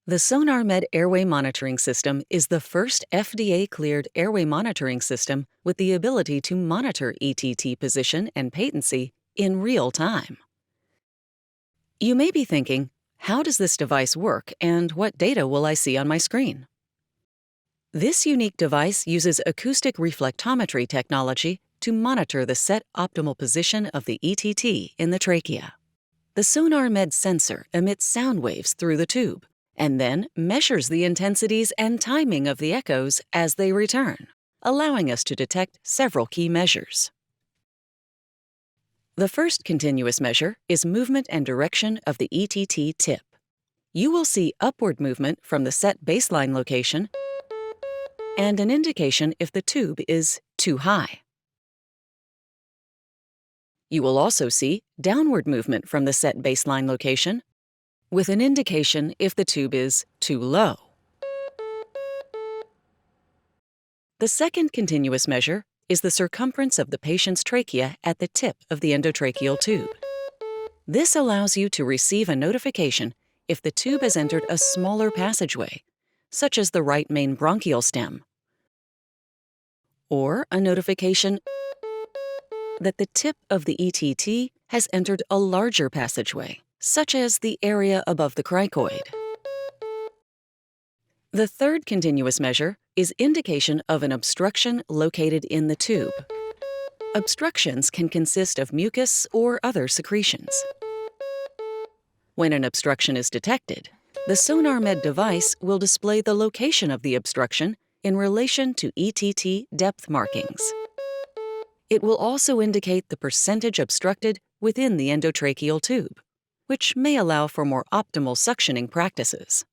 The SonarMed Airway Monitoring System is the first FDA-cleared airway monitoring system with the ability to monitor ETT position and patency in real time. You may be thinking, how does this device work and what data will I see on my screen? This unique device uses acoustic reflectometry technology to monitor the set optimal position of the ETT in the trachea. The SonarMed sensor emits sound waves through the tube and then measures the intensities and timing of the echoes as they return, allowing us to detect several key measures. The first continuous measure is movement and direction of the ETT tip. You will see upward movement from the set baseline location and an indication if the tube is too high. You will also see downward movement from the set baseline location with an indication if the tube is too low. The second continuous measure is the circumference of the patient's trachea at the tip of the endotracheal tube. This allows you to receive a notification if the tube has entered a smaller passageway, such as the right main bronchial stem, or a notification that the tip of the ETT has entered a larger passageway, such as the area above the cricoid. The third continuous measure is indication of an obstruction located in the tube. Obstructions can consist of mucus or other secretions. When an obstruction is detected, the SonarMed device will display the location of the obstruction in relation to ETT depth markings. It will also indicate the percentage obstructed within the endotracheal tube, which may allow for more optimal suctioning practices.